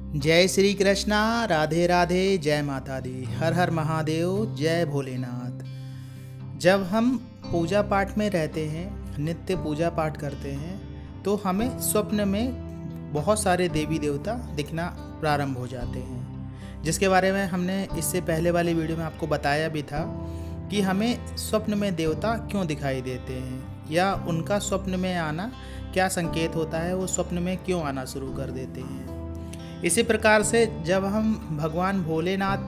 जय श्री कृष्णा। राधे राधे। जय माता दी। हर हर महादेव। जय भोलेनाथ। जब हम पूजा पाठ में रहते हैं, नित्य पूजा पाठ करते हैं, तो हमें स्वप्न में बहुत सारे देवी देवता दिखना प्रारंभ हो जाते हैं, जिसके बारे में हमने इससे पहले वाली वीडियो में आपको बताया भी था कि हमें स्वप्न में देवता क्यों दिखाई देते हैं या उनका स्वप्न में आना क्या संकेत होता है, वो स्वप्न में क्यों आना शुरू कर देते हैं। इसी प्रकार से जब हम भगवान भोलेनाथ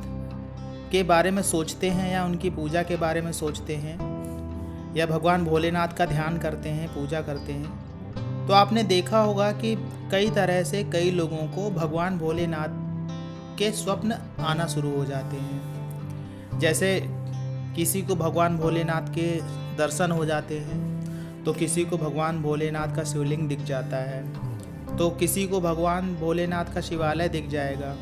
के बारे में सोचते हैं या उनकी पूजा के बारे में सोचते हैं या भगवान भोलेनाथ का ध्यान करते हैं, पूजा करते हैं, तो आपने देखा होगा कि कई तरह से कई लोगों को भगवान भोलेनाथ के स्वप्न आना शुरू हो जाते हैं। जैसे किसी को भगवान भोलेनाथ के दर्शन हो जाते हैं, तो किसी को भगवान भोलेनाथ का शिवलिंग दिख जाता है, तो किसी को भगवान भोलेनाथ का शिवालय दिख जाएगा,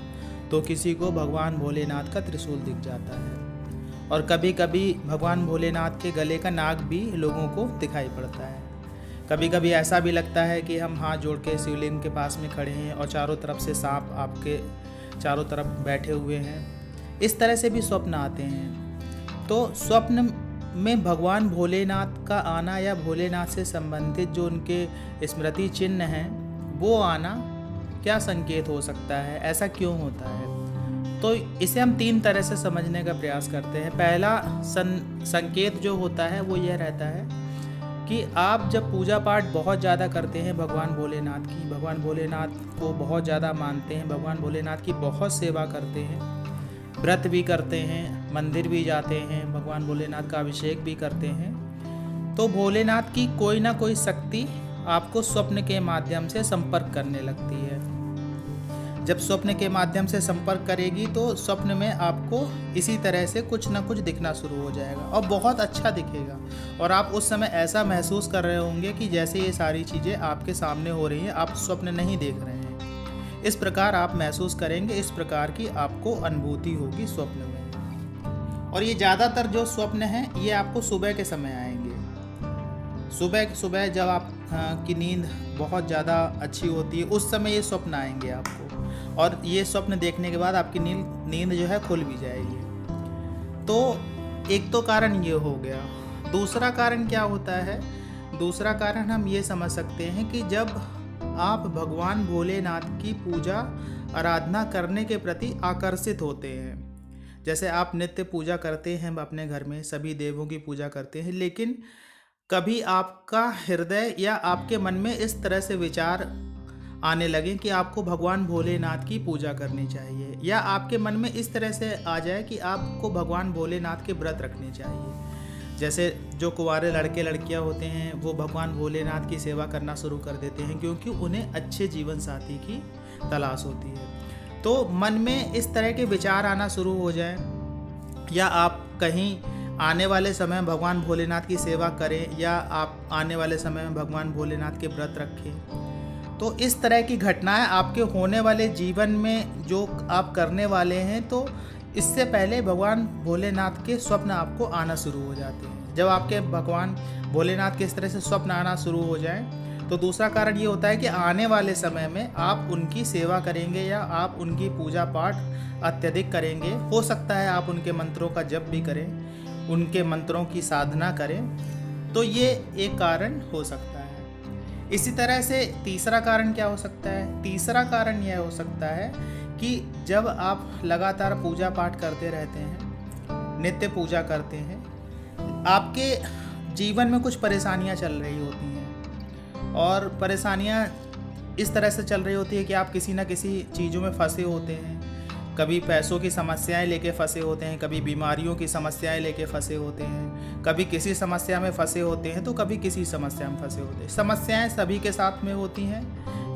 तो किसी को भगवान भोलेनाथ का त्रिशूल दिख जाता है। और कभी कभी भगवान भोलेनाथ के गले का नाग भी लोगों को दिखाई पड़ता है। कभी कभी ऐसा भी लगता है कि हम हाथ जोड़ के शिवलिंग के पास में खड़े हैं और चारों तरफ से सांप आपके चारों तरफ बैठे हुए हैं। इस तरह से भी स्वप्न आते हैं। तो स्वप्न में भगवान भोलेनाथ का आना या भोलेनाथ से संबंधित जो उनके स्मृति चिन्ह हैं वो आना क्या संकेत हो सकता है, ऐसा क्यों होता है। तो इसे हम 3 तरह से समझने का प्रयास करते हैं। पहला संकेत जो होता है वो यह रहता है कि आप जब पूजा पाठ बहुत ज़्यादा करते हैं भगवान भोलेनाथ की, भगवान भोलेनाथ को बहुत ज़्यादा मानते हैं, भगवान भोलेनाथ की बहुत सेवा करते हैं, व्रत भी करते हैं, मंदिर भी जाते हैं, भगवान भोलेनाथ का अभिषेक भी करते हैं, तो भोलेनाथ की कोई ना कोई शक्ति आपको स्वप्न के माध्यम से संपर्क करने लगती है। जब स्वप्न के माध्यम से संपर्क करेगी तो स्वप्न में आपको इसी तरह से कुछ ना कुछ दिखना शुरू हो जाएगा और बहुत अच्छा दिखेगा। और आप उस समय ऐसा महसूस कर रहे होंगे कि जैसे ये सारी चीज़ें आपके सामने हो रही हैं, आप स्वप्न नहीं देख रहे हैं। इस प्रकार आप महसूस करेंगे, इस प्रकार की आपको अनुभूति होगी स्वप्न में। और ये ज़्यादातर जो स्वप्न हैं ये आपको सुबह के समय आएंगे। सुबह जब आप की नींद बहुत ज़्यादा अच्छी होती है, उस समय ये स्वप्न आएंगे आपको, और ये स्वप्न देखने के बाद आपकी नींद जो है खुल भी जाएगी। तो एक तो कारण ये हो गया। दूसरा कारण क्या होता है? दूसरा कारण हम ये समझ सकते हैं कि जब आप भगवान भोलेनाथ की पूजा आराधना करने के प्रति आकर्षित होते हैं, जैसे आप नित्य पूजा करते हैं अपने घर में, सभी देवों की पूजा करते हैं, लेकिन कभी आपका हृदय या आपके मन में इस तरह से विचार आने लगे कि आपको भगवान भोलेनाथ की पूजा करनी चाहिए, या आपके मन में इस तरह से आ जाए कि आपको भगवान भोलेनाथ के व्रत रखने चाहिए। जैसे जो कुंवारे लड़के लड़कियां होते हैं वो भगवान भोलेनाथ की सेवा करना शुरू कर देते हैं, क्योंकि उन्हें अच्छे जीवन साथी की तलाश होती है। तो मन में इस तरह के विचार आना शुरू हो जाए, या आप कहीं आने वाले समय में भगवान भोलेनाथ की सेवा करें, या आप आने वाले समय में भगवान भोलेनाथ के व्रत रखें, तो इस तरह की घटनाएं आपके होने वाले जीवन में जो आप करने वाले हैं, तो इससे पहले भगवान भोलेनाथ के स्वप्न आपको आना शुरू हो जाते हैं। जब आपके भगवान भोलेनाथ के इस तरह से स्वप्न आना शुरू हो जाए, तो दूसरा कारण ये होता है कि आने वाले समय में आप उनकी सेवा करेंगे या आप उनकी पूजा पाठ अत्यधिक करेंगे। हो सकता है आप उनके मंत्रों का जप भी करें, उनके मंत्रों की साधना करें, तो ये एक कारण हो सकता है। इसी तरह से तीसरा कारण क्या हो सकता है? तीसरा कारण यह हो सकता है कि जब आप लगातार पूजा पाठ करते रहते हैं, नित्य पूजा करते हैं, आपके जीवन में कुछ परेशानियां चल रही होती हैं, और परेशानियां इस तरह से चल रही होती है कि आप किसी न किसी चीज़ों में फंसे होते हैं। कभी पैसों की समस्याएं लेके फंसे होते हैं, कभी बीमारियों की समस्याएं लेके फंसे होते हैं, कभी किसी समस्या में फंसे होते हैं, तो कभी किसी समस्या में फंसे होते हैं। समस्याएं सभी के साथ में होती हैं,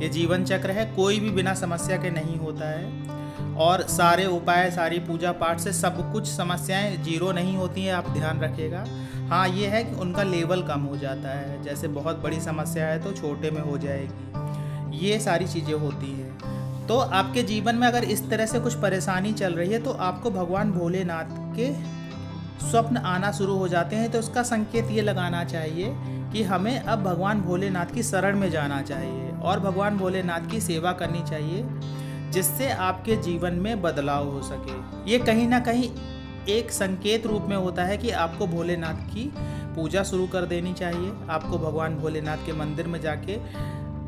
ये जीवन चक्र है, कोई भी बिना समस्या के नहीं होता है। और सारे उपाय, सारी पूजा पाठ से सब कुछ समस्याएं जीरो नहीं होती हैं, आप ध्यान रखिएगा। हाँ, ये है कि उनका लेवल कम हो जाता है। जैसे बहुत बड़ी समस्या है तो छोटे में हो जाएगी, ये सारी चीज़ें होती हैं। तो आपके जीवन में अगर इस तरह से कुछ परेशानी चल रही है, तो आपको भगवान भोलेनाथ के स्वप्न आना शुरू हो जाते हैं। तो इसका संकेत ये लगाना चाहिए कि हमें अब भगवान भोलेनाथ की शरण में जाना चाहिए और भगवान भोलेनाथ की सेवा करनी चाहिए। जिससे आपके जीवन में बदलाव हो सके। ये कहीं ना कहीं एक संकेत रूप में होता है कि आपको भोलेनाथ की पूजा शुरू कर देनी चाहिए। आपको भगवान भोलेनाथ के मंदिर में जाके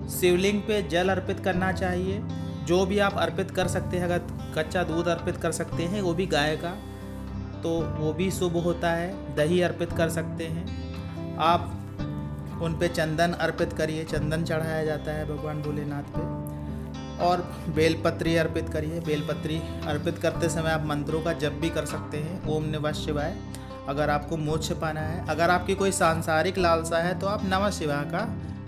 शिवलिंग पे जल अर्पित करना चाहिए। जो भी आप अर्पित कर सकते हैं, अगर कच्चा दूध अर्पित कर सकते हैं वो भी गाय का, तो वो भी शुभ होता है। दही अर्पित कर सकते हैं आप, उन पे चंदन अर्पित करिए, चंदन चढ़ाया जाता है भगवान भोलेनाथ पे। और बेलपत्री अर्पित करिए। बेलपत्री अर्पित करते समय आप मंत्रों का जप भी कर सकते हैं, ओम नमः शिवाय। अगर आपको मोक्ष पाना है, अगर आपकी कोई सांसारिक लालसा है, तो आप नमः शिवाय का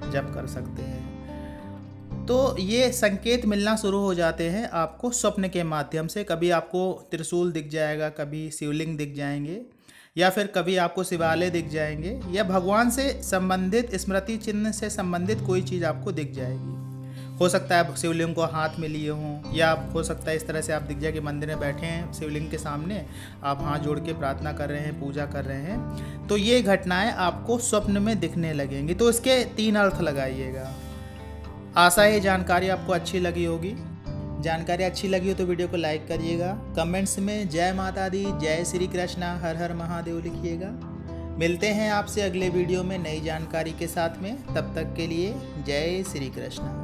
जप कर सकते हैं। तो ये संकेत मिलना शुरू हो जाते हैं आपको स्वप्न के माध्यम से। कभी आपको त्रिशूल दिख जाएगा, कभी शिवलिंग दिख जाएंगे, या फिर कभी आपको शिवालय दिख जाएंगे, या भगवान से संबंधित स्मृति चिन्ह से संबंधित कोई चीज़ आपको दिख जाएगी। हो सकता है आप शिवलिंग को हाथ में लिए हों, या हो सकता है इस तरह से आप दिख जाए कि मंदिर में बैठे हैं शिवलिंग के सामने, आप हाथ जोड़ के प्रार्थना कर रहे हैं, पूजा कर रहे हैं। तो ये घटनाएं आपको स्वप्न में दिखने लगेंगी। तो इसके 3 अर्थ लगाइएगा। आशा है ये जानकारी आपको अच्छी लगी होगी। जानकारी अच्छी लगी हो तो वीडियो को लाइक करिएगा। कमेंट्स में जय माता दी, जय श्री कृष्णा, हर हर महादेव लिखिएगा। मिलते हैं आपसे अगले वीडियो में नई जानकारी के साथ में। तब तक के लिए जय श्री कृष्णा।